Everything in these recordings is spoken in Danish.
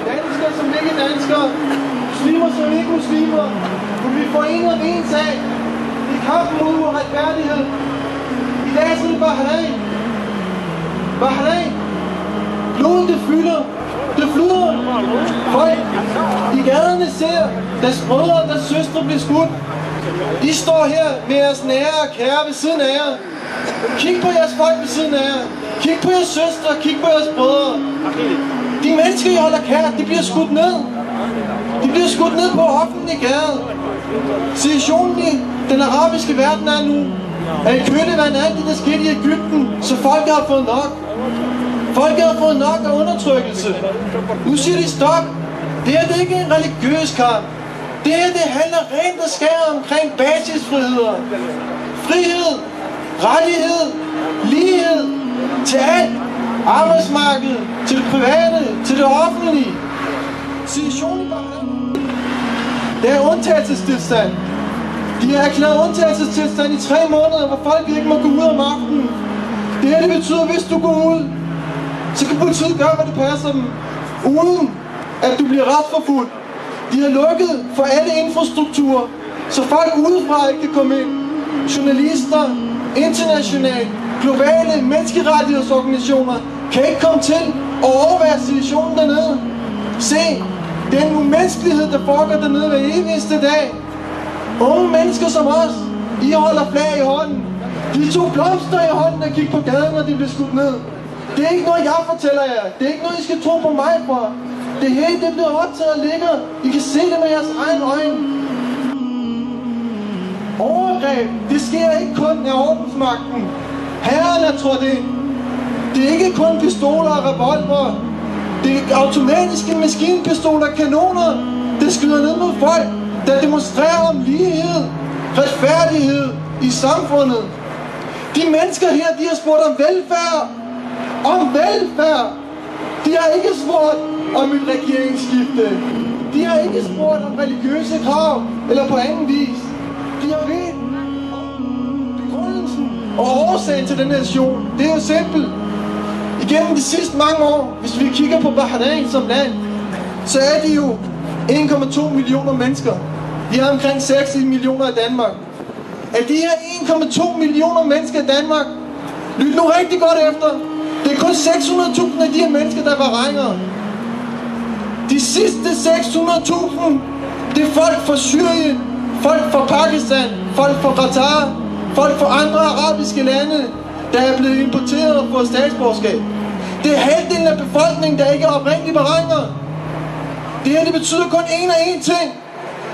Danskere som ikke danskere, muslimer som ikke muslimer, kunne vi forene om en sag i kampen mod uretfærdighed. I dag er det Bahrain. Bahrain. Blodet det flyder. Det flyder. Folk i gaderne ser deres brødre og deres søstre blive skudt. I står her med jeres nære og kære ved siden af jer. Kig på jeres folk ved siden af jer. Kig på jeres søstre, kig på jeres brødre. De mennesker, I holder kære, de bliver skudt ned. De bliver skudt ned på offentlig gade. Situationen i den arabiske verden er nu, at i kølvandet af alt det, der skete i Egypten, så folket har fået nok. Folket har fået nok af undertrykkelse. Nu siger de stop. Det her det er ikke en religiøs kamp. Det her det handler rent og skær omkring basisfriheder. Frihed, rettighed, lighed til alt. Arbejdsmarkedet, til det private, til det offentlige. Situationen i Bahrain. Det er undtagelsestilstand. De har erklæret undtagelsestilstand i 3 måneder, hvor folk ikke må gå ud om aftenen. Det her det betyder, at hvis du går ud, så kan politiet gøre, hvad det passer dem, uden at du bliver retsforfulgt. De har lukket for alle infrastrukturer, så folk udefra ikke kan komme ind. Journalister, internationalt, globale menneskerettighedsorganisationer kan ikke komme til at overvære situationen dernede. Se, den umenneskelighed, der foregår dernede hver eneste dag. Unge mennesker som os, I holder flag i hånden. De tog blomster i hånden og gik på gaden, når de blev skudt ned. Det er ikke noget, jeg fortæller jer. Det er ikke noget, I skal tro på mig for. Det hele det bliver optaget og ligger. I kan se det med jeres egen øjne. Overgreb, det sker ikke kun af ordensmagten. Herren er trådt ind. Det er ikke kun pistoler og revolver. Det er automatiske maskinpistoler og kanoner, der skyder ned mod folk, der demonstrerer om lighed, retfærdighed i samfundet. De mennesker her, de har spurgt om velfærd. Om velfærd. De har ikke spurgt om et regeringsskifte. De har ikke spurgt om religiøse krav eller på anden vis. De har bedt om begrundelsen og årsagen til den nation. Det er jo simpelt. Igennem de sidste mange år, hvis vi kigger på Bahrain som land, så er de jo 1,2 millioner mennesker. Vi har omkring 6 millioner i Danmark. Af de her 1,2 millioner mennesker i Danmark, lyt nu rigtig godt efter, det er kun 600.000 af de her mennesker, der er bahrainere. De sidste 600.000, det er folk fra Syrien, folk fra Pakistan, folk fra Qatar, folk fra andre arabiske lande, der er blevet importeret og fået statsborgerskab. Det er halvdelen af befolkningen, der ikke er oprindelige bahrainere. Det her det betyder kun én ting.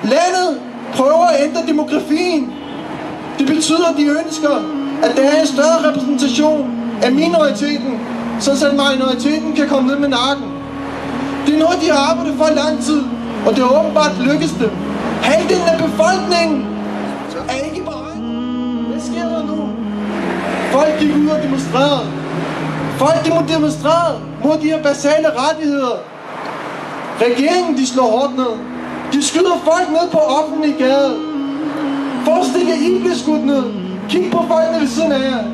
Landet prøver at ændre demografien. Det betyder, at de ønsker, at der er en større repræsentation af minoriteten, så at minoriteten kan komme ned med nakken. Det er noget, de har arbejdet for i lang tid, og det er åbenbart lykkes dem. Halvdelen af befolkningen er ikke bahrainere. Hvad sker der nu? Folk gik ud og demonstrerede. Folk demonstrerede mod de her basale rettigheder. Regeringen de slår hårdt ned. De skyder folk ned på offentlig gade. Forestil jer, I bliver skudt ned. Kig på folkene ved siden af jer.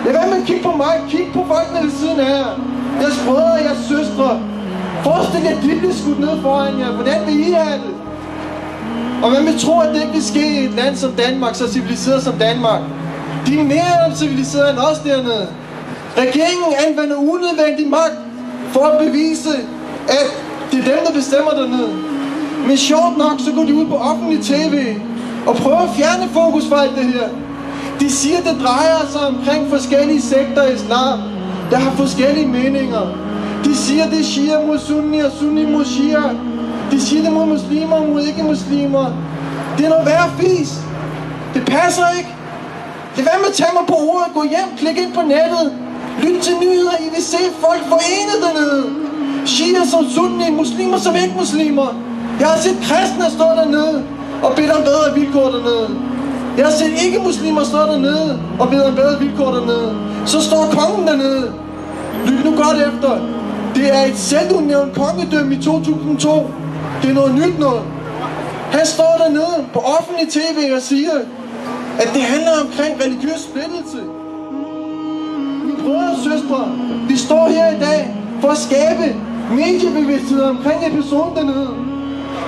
Lad være med at kigge på mig. Kig på folkene ved siden af jer. Jeres brødre og jeres søstre. Forestil jer, at de bliver skudt ned foran jer. Hvordan vil I have det? Og man vil tro, at det ikke vil ske i et land som Danmark, så civiliseret som Danmark. De er mere civiliserede end os dernede. Regeringen anvender unødvendig magt for at bevise, at det er dem, der bestemmer dernede. Men sjovt nok, så går de ud på offentlig tv og prøver at fjerne fokus fra alt det her. De siger, at det drejer sig omkring forskellige sekter i islam, der har forskellige meninger. De siger, at det er shia mod sunni og sunni mod shia. De siger det mod muslimer og mod ikke-muslimer. Det er noget værre fis. Det passer ikke. Lad være med at tage mig på ordet. Gå hjem, klik ind på nettet. Lyt til nyheder. I vil se folk forenet dernede. Shia som sunni, muslimer som ikke-muslimer. Jeg har set kristne stå dernede og bede om bedre vilkår dernede. Jeg har set ikke-muslimer stå dernede og bede om bedre vilkår dernede. Så står kongen dernede. Lyt nu godt efter. Det er et selvudnævnt kongedømme i 2002. Det er noget nyt noget. Han står dernede på offentlig tv og siger, at det handler omkring religiøs splittelse. Mine brødre og søstre, vi står her i dag for at skabe mediebevidsthed omkring episoden dernede.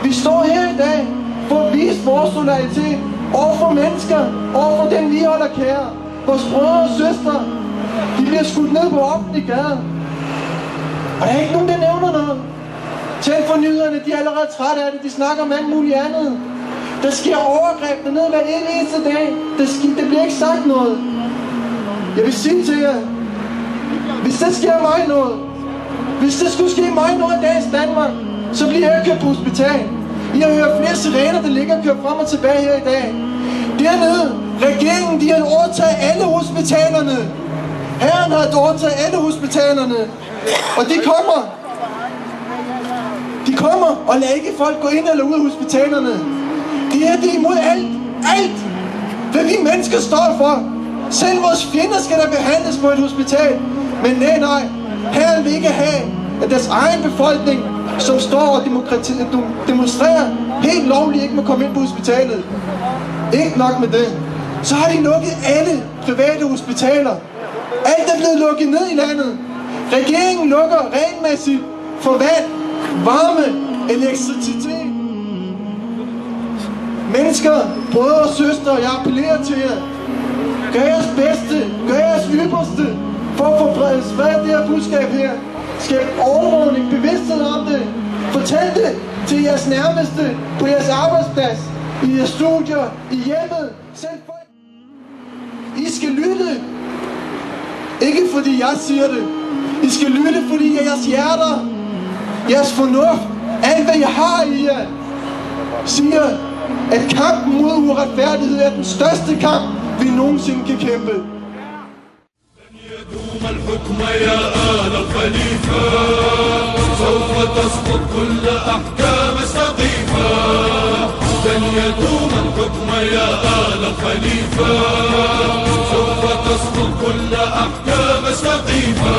Vi står her i dag for at vise vores solidaritet overfor mennesker, overfor dem vi holder kære. Vores brødre og søstre, de bliver skudt ned på offentlig gade. Og der er ikke nogen, der nævner noget. Tænk for nyhederne, de er allerede trætte af det. De snakker om alt muligt andet. Der sker overgreb dernede hver eneste dag. Der bliver ikke sagt noget. Jeg vil sige til jer, hvis der sker mig noget, hvis der skulle ske mig noget i dagens Danmark, så bliver jeg kørt på hospital. I har hørt flere sirener, der ligger og kører frem og tilbage her i dag. Dernede, regeringen, de har overtaget alle hospitalerne. Herren har overtaget alle hospitalerne. Og de kommer og lader ikke folk gå ind eller ud af hospitalerne. Det er imod alt, hvad vi mennesker står for. Selv vores fjender skal der behandles på et hospital. Men nej, Herren vil ikke have, at deres egen befolkning, som står og demonstrerer helt lovligt, ikke må komme ind på hospitalet. Ikke nok med det. Så har de lukket alle private hospitaler. Alt er blevet lukket ned i landet. Regeringen lukker regelmæssigt for vand, varme, elektricitet. Mennesker, brødre og søstre, jeg appellerer til jer. Gør jeres bedste, gør jeres ypperste for at få spredt det her budskab her. Skab overvågning, bevidsthed om det. Fortæl det til jeres nærmeste, på jeres arbejdsplads, i jeres studier, i hjemmet. Selv folk. I skal lytte. Ikke fordi jeg siger det. I skal lytte, fordi jeres hjerter, jeres fornuft, alt hvad jeg har i jer, siger, at kampen mod uretfærdighed er den største kamp, vi nogensinde kan kæmpe. يدوم الحكم يا آل الخليفة سوف تسقط كل أحكام سقيفة لن يدوم الحكم يا آل الخليفة سوف تسقط كل أحكام سقيفة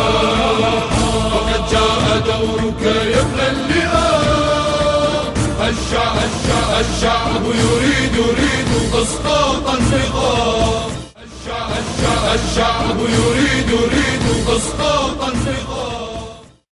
وقد جاء دورك يا ابن اللئام الشعب يريد إسقاط النظام الشعب يريد إسقاط النظام